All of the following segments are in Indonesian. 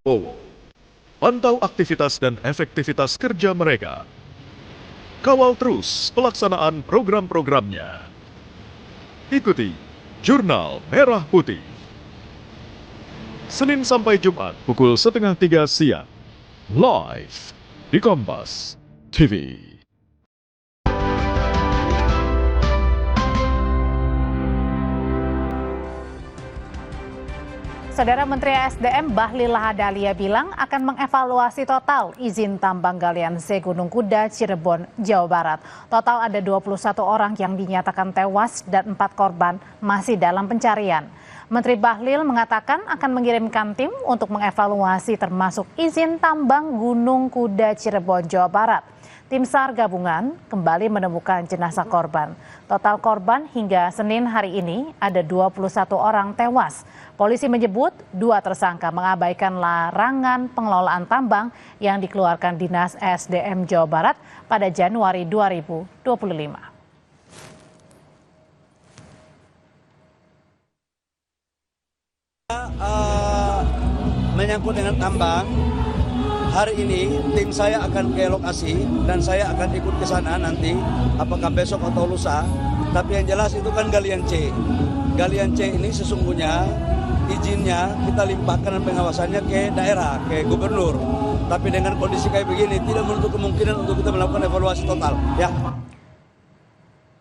Oh, pantau aktivitas dan efektivitas kerja mereka. Kawal terus pelaksanaan program-programnya. Ikuti Jurnal Merah Putih. Senin sampai Jumat pukul 2:30 siang. Live di Kompas TV. Saudara Menteri SDM Bahlil Lahadalia bilang akan mengevaluasi total izin tambang galian C Gunung Kuda, Cirebon, Jawa Barat. Total ada 21 orang yang dinyatakan tewas dan 4 korban masih dalam pencarian. Menteri Bahlil mengatakan akan mengirimkan tim untuk mengevaluasi termasuk izin tambang Gunung Kuda, Cirebon, Jawa Barat. Tim SAR gabungan kembali menemukan jenazah korban. Total korban hingga Senin hari ini ada 21 orang tewas. Polisi menyebut 2 tersangka mengabaikan larangan pengelolaan tambang yang dikeluarkan Dinas SDM Jawa Barat pada Januari 2025. Menyangkut dengan tambang, hari ini tim saya akan ke lokasi dan saya akan ikut ke sana nanti, apakah besok atau lusa. Tapi yang jelas itu kan galian C. Galian C ini sesungguhnya izinnya kita limpahkan dan pengawasannya ke daerah, ke gubernur. Tapi dengan kondisi kayak begini tidak menutup kemungkinan untuk kita melakukan evaluasi total. Ya.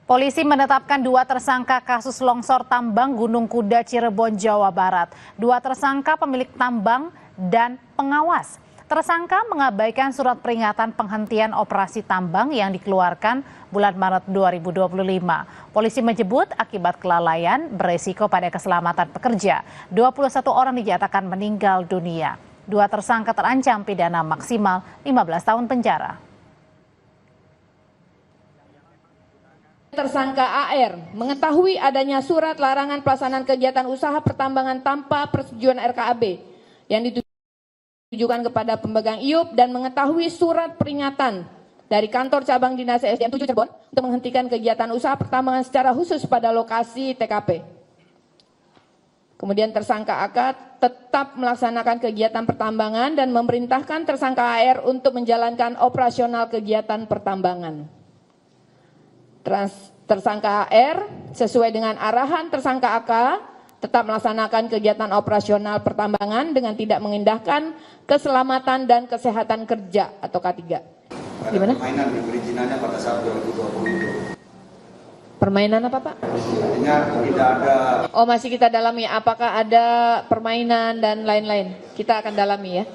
Polisi menetapkan 2 tersangka kasus longsor tambang Gunung Kuda, Cirebon, Jawa Barat. 2 tersangka pemilik tambang dan pengawas. Tersangka mengabaikan surat peringatan penghentian operasi tambang yang dikeluarkan bulan Maret 2025. Polisi menyebut akibat kelalaian beresiko pada keselamatan pekerja. 21 orang dinyatakan meninggal dunia. 2 tersangka terancam pidana maksimal 15 tahun penjara. Tersangka AR mengetahui adanya surat larangan pelaksanaan kegiatan usaha pertambangan tanpa persetujuan RKAB yang ditujukan kepada pemegang IUP dan mengetahui surat peringatan dari kantor cabang Dinas SDM 7 Cirebon untuk menghentikan kegiatan usaha pertambangan secara khusus pada lokasi TKP. Kemudian tersangka AK tetap melaksanakan kegiatan pertambangan dan memerintahkan tersangka AR untuk menjalankan operasional kegiatan pertambangan. Tersangka AR sesuai dengan arahan tersangka AK tetap melaksanakan kegiatan operasional pertambangan dengan tidak mengindahkan keselamatan dan kesehatan kerja atau K3. Gimana? Permainan di perizinannya pada saat 2020 itu. Permainan apa Pak? Artinya tidak ada. Oh masih kita dalami apakah ada permainan dan lain-lain. Kita akan dalami ya.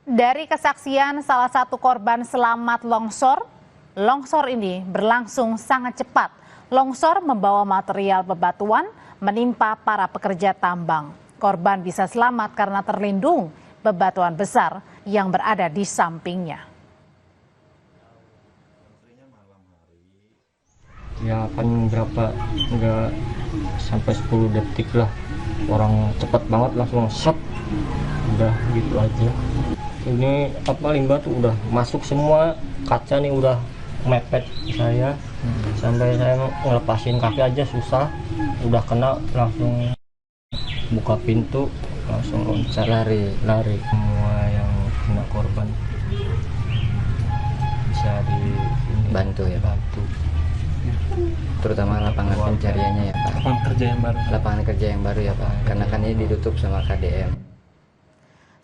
Dari kesaksian salah satu korban selamat longsor ini berlangsung sangat cepat. Longsor membawa material bebatuan menimpa para pekerja tambang. Korban bisa selamat karena terlindung bebatuan besar yang berada di sampingnya. Ya kan berapa, enggak sampai 10 detik lah. Orang cepat banget langsung set. Udah gitu aja. Ini apa limbah tuh udah masuk semua, kaca nih udah mepet saya. Sampai saya ngelepasin kaki aja susah. Udah kena langsung buka pintu, langsung loncat lari. Semua yang kena korban bisa dibantu ya, bantu. Terutama lapangan pencariannya ya Pak. Lapangan kerja yang baru ya Pak. Karena kan ini ditutup sama KDM.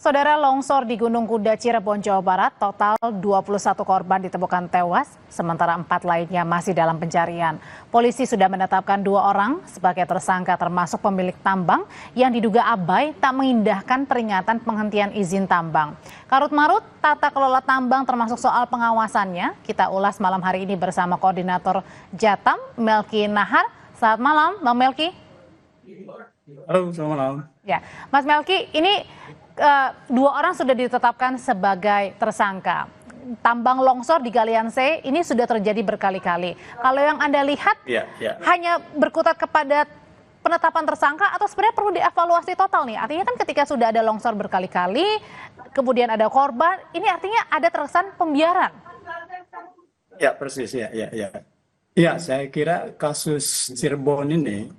Saudara, longsor di Gunung Kuda, Cirebon, Jawa Barat, total 21 korban ditemukan tewas, sementara 4 lainnya masih dalam pencarian. Polisi sudah menetapkan 2 orang sebagai tersangka termasuk pemilik tambang yang diduga abai tak mengindahkan peringatan penghentian izin tambang. Karut-marut tata kelola tambang termasuk soal pengawasannya, kita ulas malam hari ini bersama Koordinator Jatam, Melki Nahar. Selamat malam, Bang Melki. Halo, selamat malam. Ya, Mas Melki, ini 2 orang sudah ditetapkan sebagai tersangka. Tambang longsor di Galian C ini sudah terjadi berkali-kali. Kalau yang Anda lihat hanya berkutat kepada penetapan tersangka atau sebenarnya perlu dievaluasi total nih? Artinya kan ketika sudah ada longsor berkali-kali, kemudian ada korban, ini artinya ada terkesan pembiaran. Ya, persis ya. Ya, saya kira kasus Cirebon ini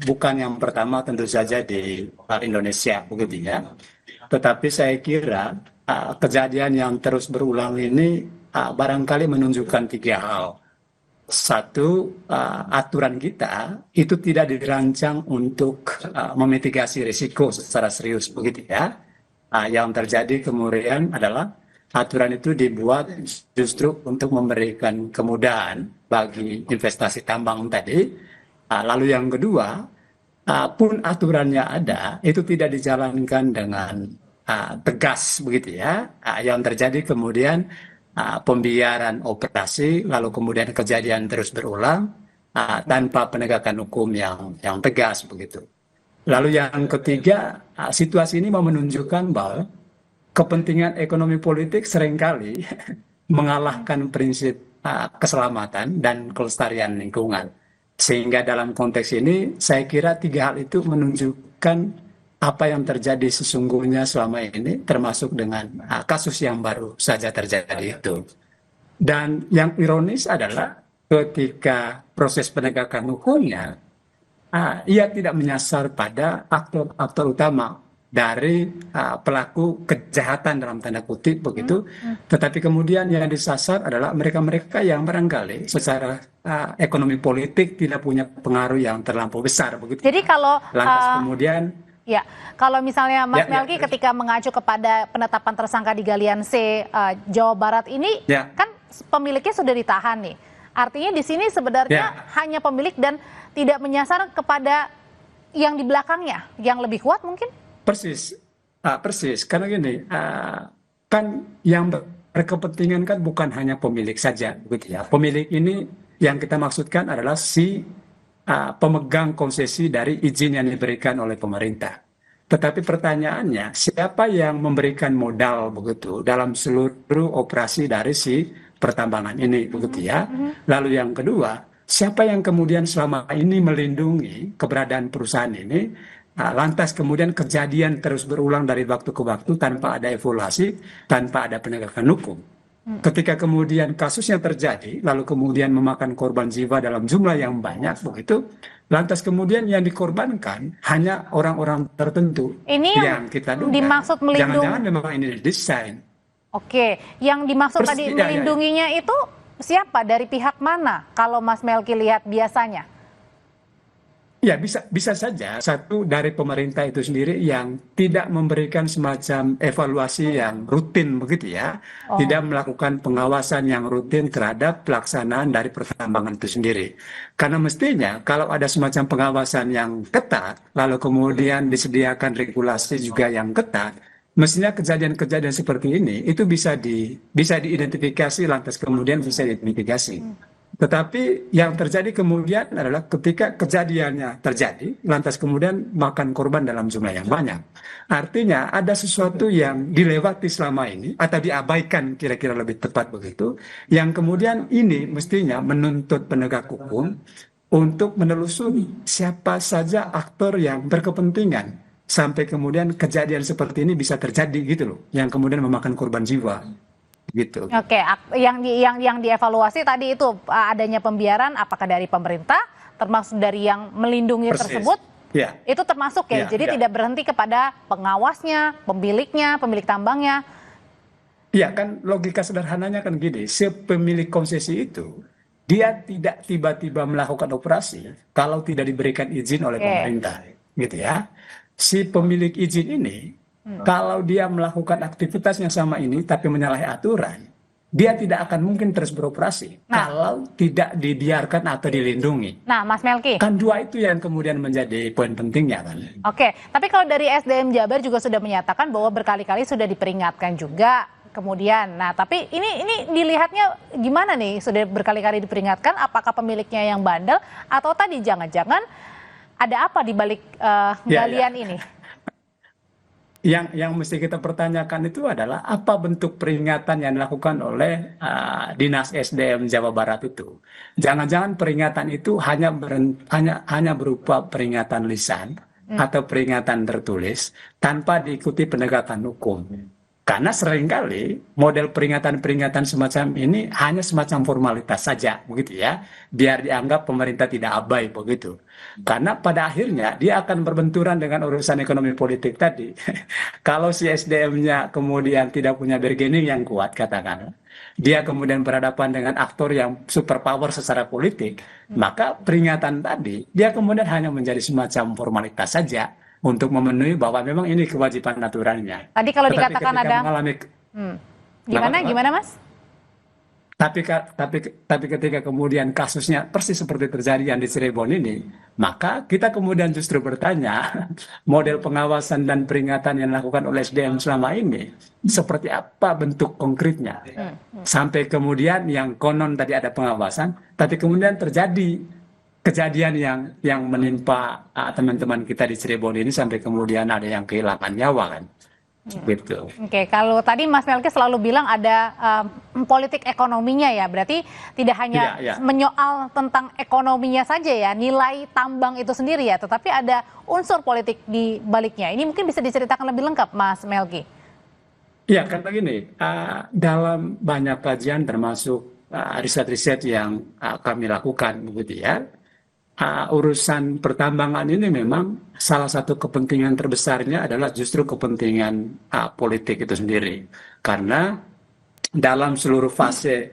bukan yang pertama tentu saja di Indonesia, begitu ya. Tetapi saya kira kejadian yang terus berulang ini barangkali menunjukkan tiga hal. Satu, aturan kita itu tidak dirancang untuk memitigasi risiko secara serius, begitu ya. Yang terjadi kemudian adalah aturan itu dibuat justru untuk memberikan kemudahan bagi investasi tambang tadi. Lalu yang kedua, pun aturannya ada, itu tidak dijalankan dengan tegas, begitu ya. Yang terjadi kemudian pembiaran operasi, lalu kemudian kejadian terus berulang tanpa penegakan hukum yang tegas, begitu. Lalu yang ketiga, situasi ini mau menunjukkan bahwa kepentingan ekonomi politik seringkali mengalahkan prinsip keselamatan dan kelestarian lingkungan. Sehingga dalam konteks ini, saya kira tiga hal itu menunjukkan apa yang terjadi sesungguhnya selama ini, termasuk dengan kasus yang baru saja terjadi itu. Dan yang ironis adalah ketika proses penegakan hukumnya, ia tidak menyasar pada aktor utama dari pelaku kejahatan dalam tanda kutip begitu, tetapi kemudian yang disasar adalah mereka-mereka yang barangkali secara ekonomi politik tidak punya pengaruh yang terlampau besar begitu. Jadi kalau lantas kemudian ya, kalau misalnya Mas Ya, Melki ketika mengacu kepada penetapan tersangka di Galian C Jawa Barat ini, kan pemiliknya sudah ditahan nih. Artinya di sini sebenarnya hanya pemilik dan tidak menyasar kepada yang di belakangnya, yang lebih kuat mungkin? Persis, karena gini, kan yang berkepentingan kan bukan hanya pemilik saja, begitu ya. Pemilik ini yang kita maksudkan adalah si pemegang konsesi dari izin yang diberikan oleh pemerintah. Tetapi pertanyaannya, siapa yang memberikan modal begitu dalam seluruh operasi dari si pertambangan ini, begitu ya. Lalu yang kedua, siapa yang kemudian selama ini melindungi keberadaan perusahaan ini, lantas kemudian kejadian terus berulang dari waktu ke waktu tanpa ada evaluasi, tanpa ada penegakan hukum. Ketika kemudian kasusnya terjadi, lalu kemudian memakan korban jiwa dalam jumlah yang banyak begitu, lantas kemudian yang dikorbankan hanya orang-orang tertentu. Ini yang kita duga, dimaksud melindungi. jangan-jangan memang ini didesain. Oke, yang dimaksud tadi melindunginya itu siapa, dari pihak mana kalau Mas Melki lihat biasanya? Ya, bisa saja satu dari pemerintah itu sendiri yang tidak memberikan semacam evaluasi yang rutin begitu ya, tidak melakukan pengawasan yang rutin terhadap pelaksanaan dari pertambangan itu sendiri. Karena mestinya kalau ada semacam pengawasan yang ketat, lalu kemudian disediakan regulasi juga yang ketat, mestinya kejadian-kejadian seperti ini itu bisa diidentifikasi lantas kemudian bisa dimitigasi. Tetapi yang terjadi kemudian adalah ketika kejadiannya terjadi, lantas kemudian makan korban dalam jumlah yang banyak. Artinya ada sesuatu yang dilewati selama ini atau diabaikan kira-kira lebih tepat begitu, yang kemudian ini mestinya menuntut penegak hukum untuk menelusuri siapa saja aktor yang berkepentingan sampai kemudian kejadian seperti ini bisa terjadi gitu loh, yang kemudian memakan korban jiwa. Gitu. Oke, yang dievaluasi tadi itu adanya pembiaran, apakah dari pemerintah, termasuk dari yang melindungi tersebut, itu termasuk ya. Jadi tidak berhenti kepada pengawasnya, pemiliknya, pemilik tambangnya. Iya kan, logika sederhananya kan gini, si pemilik konsesi itu dia tidak tiba-tiba melakukan operasi kalau tidak diberikan izin oleh pemerintah, gitu ya. Si pemilik izin ini kalau dia melakukan aktivitas yang sama ini tapi menyalahi aturan, dia tidak akan mungkin terus beroperasi kalau tidak dibiarkan atau dilindungi. Nah, Mas Melki, kan dua itu yang kemudian menjadi poin pentingnya kan. Oke, tapi kalau dari SDM Jabar juga sudah menyatakan bahwa berkali-kali sudah diperingatkan juga kemudian. Nah, tapi ini dilihatnya gimana nih? Sudah berkali-kali diperingatkan, apakah pemiliknya yang bandel atau tadi jangan-jangan ada apa di balik galian ini? Yang mesti kita pertanyakan itu adalah apa bentuk peringatan yang dilakukan oleh Dinas SDM Jawa Barat itu. Jangan-jangan peringatan itu hanya berupa peringatan lisan atau peringatan tertulis tanpa diikuti penegakan hukum. Karena seringkali model peringatan-peringatan semacam ini hanya semacam formalitas saja, begitu ya. Biar dianggap pemerintah tidak abai, begitu. Karena pada akhirnya dia akan berbenturan dengan urusan ekonomi politik tadi. Kalau si SDM-nya kemudian tidak punya bargaining yang kuat, katakan, dia kemudian berhadapan dengan aktor yang superpower secara politik, maka peringatan tadi, dia kemudian hanya menjadi semacam formalitas saja untuk memenuhi bahwa memang ini kewajiban aturannya. Tadi kalau Tetapi dikatakan ketika ada, mengalami, gimana Mas? tapi ketika kemudian kasusnya persis seperti terjadi yang di Cirebon ini, maka kita kemudian justru bertanya, model pengawasan dan peringatan yang dilakukan oleh SDM selama ini, seperti apa bentuk konkretnya? Sampai kemudian yang konon tadi ada pengawasan, tapi kemudian terjadi kejadian yang menimpa teman-teman kita di Cirebon ini sampai kemudian ada yang kehilangan nyawa kan, gitu. Oke, kalau tadi Mas Melki selalu bilang ada politik ekonominya ya, berarti tidak hanya Iya. menyoal tentang ekonominya saja ya, nilai tambang itu sendiri ya, tetapi ada unsur politik di baliknya. Ini mungkin bisa diceritakan lebih lengkap, Mas Melki. Iya, karena gini, dalam banyak kajian termasuk riset-riset yang kami lakukan, begitu ya, urusan pertambangan ini memang salah satu kepentingan terbesarnya adalah justru kepentingan politik itu sendiri. Karena dalam seluruh fase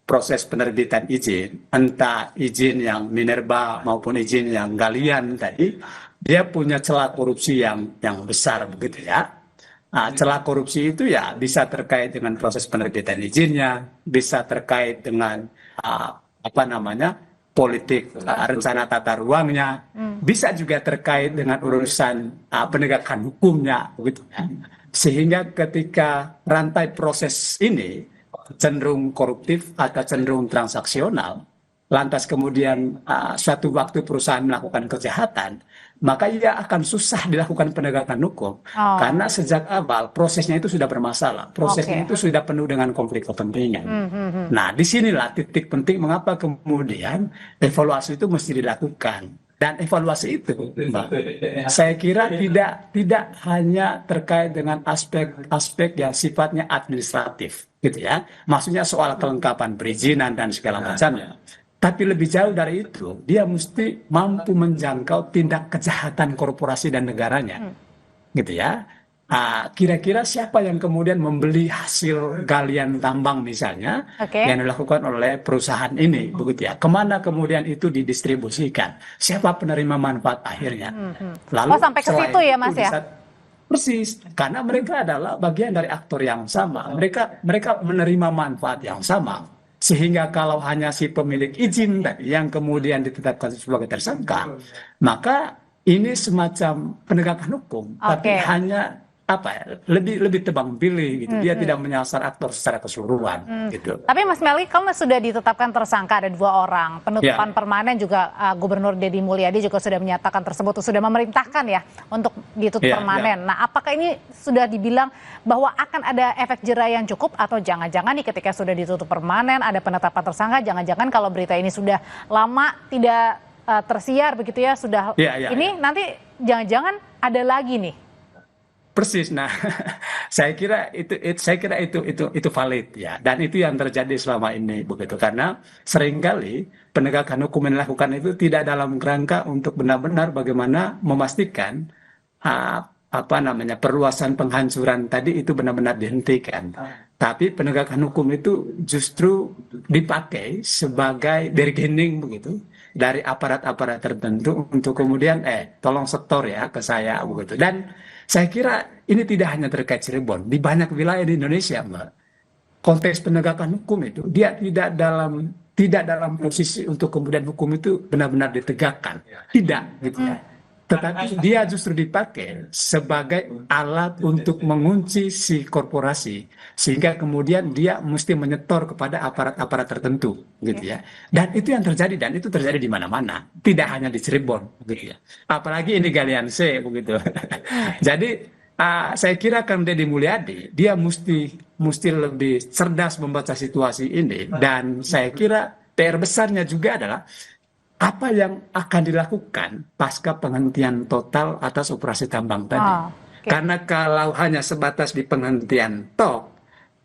proses penerbitan izin, entah izin yang minerba maupun izin yang galian tadi, dia punya celah korupsi yang besar, begitu ya. Celah korupsi itu ya bisa terkait dengan proses penerbitan izinnya, bisa terkait dengan politik rencana tata ruangnya, bisa juga terkait dengan urusan penegakan hukumnya, begitu. Sehingga ketika rantai proses ini cenderung koruptif atau cenderung transaksional, lantas kemudian suatu waktu perusahaan melakukan kejahatan, maka ia akan susah dilakukan penegakan hukum. Karena sejak awal prosesnya itu sudah bermasalah. Prosesnya itu sudah penuh dengan konflik kepentingan. Nah, disinilah titik penting mengapa kemudian evaluasi itu mesti dilakukan. Dan evaluasi itu, Mbak, saya kira tidak hanya terkait dengan aspek yang sifatnya administratif, gitu ya. Maksudnya soal kelengkapan perizinan dan segala macamnya. Tapi lebih jauh dari itu, dia mesti mampu menjangkau tindak kejahatan korporasi dan negaranya, gitu ya. Kira-kira siapa yang kemudian membeli hasil galian tambang misalnya, yang dilakukan oleh perusahaan ini, begitu ya. Kemana kemudian itu didistribusikan? Siapa penerima manfaat akhirnya? Lalu sampai ke situ ya, Mas ya? Persis, karena mereka adalah bagian dari aktor yang sama. Mereka menerima manfaat yang sama. Sehingga kalau hanya si pemilik izin yang kemudian ditetapkan sebagai tersangka, maka ini semacam penegakan hukum, tapi hanya lebih tebang pilih gitu. Dia tidak menyasar aktor secara keseluruhan gitu. Tapi Mas Melki, kalau sudah ditetapkan tersangka ada 2 orang, penutupan permanen juga Gubernur Deddy Mulyadi juga sudah menyatakan tersebut, sudah memerintahkan ya untuk ditutup permanen. Nah, apakah ini sudah dibilang bahwa akan ada efek jera yang cukup, atau jangan-jangan nih ketika sudah ditutup permanen ada penetapan tersangka, jangan-jangan kalau berita ini sudah lama tidak tersiar begitu ya, sudah ini nanti jangan-jangan ada lagi nih. Persis. Nah, saya kira itu valid ya, dan itu yang terjadi selama ini, begitu. Karena seringkali penegakan hukum yang dilakukan itu tidak dalam kerangka untuk benar-benar bagaimana memastikan perluasan penghancuran tadi itu benar-benar dihentikan. Tapi penegakan hukum itu justru dipakai sebagai bargaining, begitu, dari aparat-aparat tertentu untuk kemudian tolong setor ya ke saya, begitu. Dan saya kira ini tidak hanya terkait Cirebon, di banyak wilayah di Indonesia, Mbak. Konteks penegakan hukum itu dia tidak dalam posisi untuk kemudian hukum itu benar-benar ditegakkan. Tidak, gitu ya. Tetapi dia justru dipakai sebagai alat untuk mengunci si korporasi, sehingga kemudian dia mesti menyetor kepada aparat-aparat tertentu, gitu ya. Dan itu yang terjadi, dan itu terjadi di mana-mana, tidak hanya di Cirebon, gitu ya. Apalagi ini galian C, begitu. Jadi saya kira kan Deddy Mulyadi dia mesti lebih cerdas membaca situasi ini, dan saya kira PR besarnya juga adalah apa yang akan dilakukan pasca penghentian total atas operasi tambang tadi. Karena kalau hanya sebatas di penghentian toh,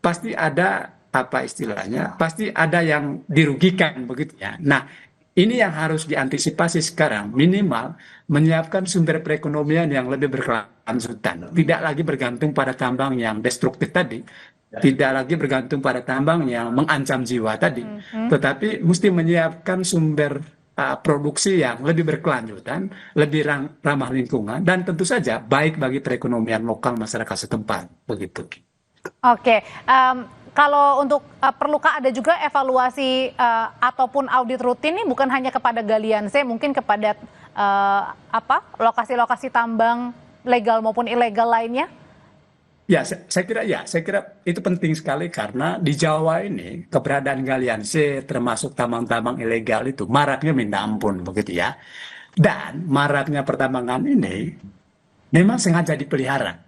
pasti ada apa istilahnya, pasti ada yang dirugikan begitu ya. Nah, ini yang harus diantisipasi sekarang, minimal menyiapkan sumber perekonomian yang lebih berkelanjutan, tidak lagi bergantung pada tambang yang destruktif tadi, tidak lagi bergantung pada tambang yang mengancam jiwa tadi, tetapi mesti menyiapkan sumber produksi yang lebih berkelanjutan, lebih ramah lingkungan, dan tentu saja baik bagi perekonomian lokal masyarakat setempat begitu. Oke, kalau untuk perlukah ada juga evaluasi ataupun audit rutin nih, bukan hanya kepada Galian C, mungkin kepada lokasi-lokasi tambang legal maupun ilegal lainnya? Ya, saya kira itu penting sekali karena di Jawa ini keberadaan Galian C termasuk tambang-tambang ilegal itu maraknya minta ampun begitu ya. Dan maraknya pertambangan ini memang sengaja dipelihara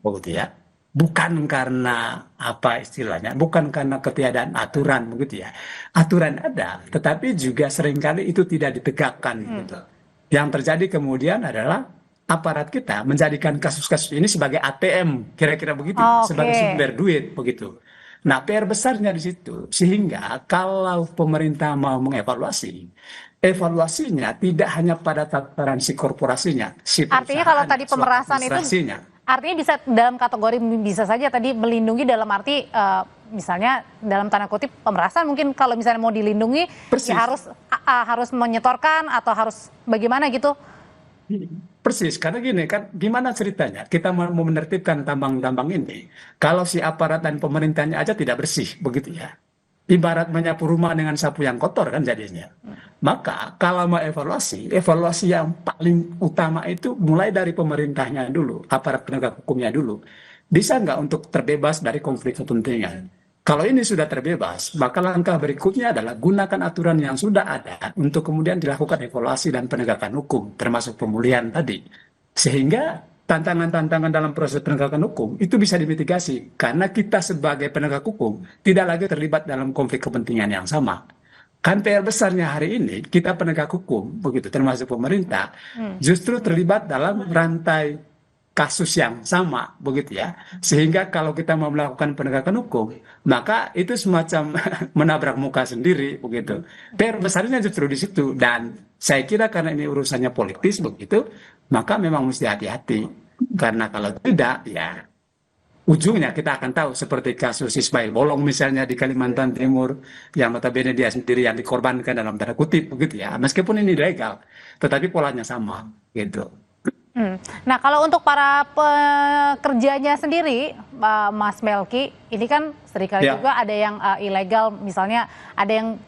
begitu ya. Bukan karena apa istilahnya, bukan karena ketiadaan aturan begitu ya. Aturan ada, tetapi juga seringkali itu tidak ditegakkan gitu. Yang terjadi kemudian adalah aparat kita menjadikan kasus-kasus ini sebagai ATM, kira-kira begitu, sebagai sumber duit begitu. Nah, PR besarnya di situ, sehingga kalau pemerintah mau mengevaluasi, evaluasinya tidak hanya pada tataran si korporasinya, si perusahaan, artinya kalau tadi pemerasan itu, artinya bisa dalam kategori bisa saja tadi melindungi dalam arti misalnya dalam tanda kutip pemerasan, mungkin kalau misalnya mau dilindungi ya harus menyetorkan atau harus bagaimana gitu. Persis, karena gini kan, gimana ceritanya kita mau menertibkan tambang-tambang ini kalau si aparat dan pemerintahnya aja tidak bersih begitu ya. Ibarat menyapu rumah dengan sapu yang kotor kan jadinya. Maka kalau mau evaluasi yang paling utama itu mulai dari pemerintahnya dulu, aparat penegak hukumnya dulu. Bisa nggak untuk terbebas dari konflik kepentingan? Kalau ini sudah terbebas, maka langkah berikutnya adalah gunakan aturan yang sudah ada untuk kemudian dilakukan evaluasi dan penegakan hukum, termasuk pemulihan tadi. Sehingga tantangan-tantangan dalam proses penegakan hukum itu bisa dimitigasi, karena kita sebagai penegak hukum tidak lagi terlibat dalam konflik kepentingan yang sama. Kan PR besarnya hari ini, kita penegak hukum, begitu termasuk pemerintah, justru terlibat dalam rantai kasus yang sama begitu ya, sehingga kalau kita mau melakukan penegakan hukum maka itu semacam menabrak muka sendiri begitu. PR besarnya justru di situ, dan saya kira karena ini urusannya politis begitu, maka memang mesti hati-hati, karena kalau tidak ya ujungnya kita akan tahu seperti kasus Ismail Bolong misalnya di Kalimantan Timur, yang notabene dia sendiri yang dikorbankan dalam tanda kutip begitu ya, meskipun ini ilegal tetapi polanya sama gitu. Nah, kalau untuk para pekerjanya sendiri, Mas Melki, ini kan seringkali juga ada yang ilegal, misalnya ada yang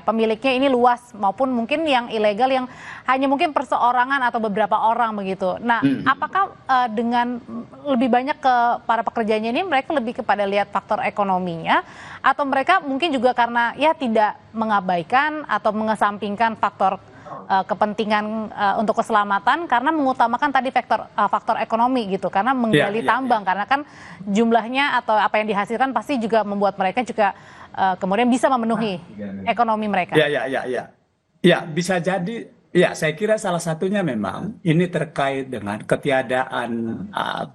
pemiliknya ini luas, maupun mungkin yang ilegal yang hanya mungkin perseorangan atau beberapa orang begitu. Nah, apakah dengan lebih banyak ke para pekerjanya ini mereka lebih kepada lihat faktor ekonominya, atau mereka mungkin juga karena ya tidak mengabaikan atau mengesampingkan faktor kepentingan untuk keselamatan karena mengutamakan tadi faktor ekonomi gitu, karena menggali tambang karena kan jumlahnya atau apa yang dihasilkan pasti juga membuat mereka juga kemudian bisa memenuhi ekonomi mereka. Ya, bisa jadi. Ya, saya kira salah satunya memang ini terkait dengan ketiadaan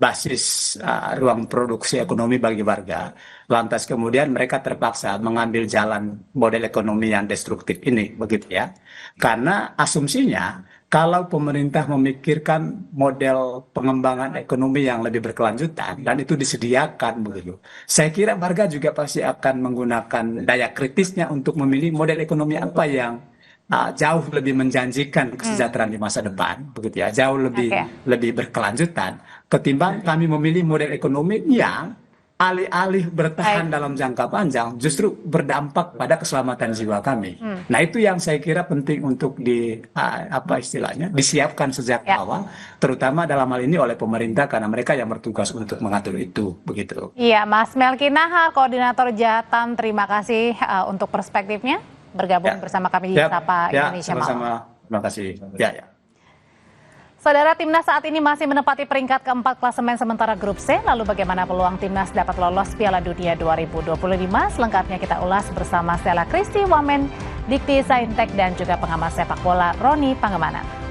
basis ruang produksi ekonomi bagi warga. Lantas kemudian mereka terpaksa mengambil jalan model ekonomi yang destruktif ini, begitu ya. Karena asumsinya kalau pemerintah memikirkan model pengembangan ekonomi yang lebih berkelanjutan dan itu disediakan begitu, saya kira warga juga pasti akan menggunakan daya kritisnya untuk memilih model ekonomi apa yang jauh lebih menjanjikan kesejahteraan di masa depan, begitu ya, jauh lebih berkelanjutan ketimbang kami memilih model ekonomi yang alih-alih bertahan dalam jangka panjang justru berdampak pada keselamatan jiwa kami. Nah, itu yang saya kira penting untuk disiapkan sejak awal, terutama dalam hal ini oleh pemerintah karena mereka yang bertugas untuk mengatur itu, begitu. Iya, Mas Melki Nahar, Koordinator Jatan, terima kasih untuk perspektifnya bergabung bersama kami di Sapa Indonesia Malam. Terima kasih. Saudara, Timnas saat ini masih menempati peringkat keempat klasemen sementara grup C. Lalu bagaimana peluang Timnas dapat lolos Piala Dunia 2025? Selengkapnya kita ulas bersama Stella Kristi, Wamen, Dikti Saintek, dan juga pengamat sepak bola Roni Pangemanan.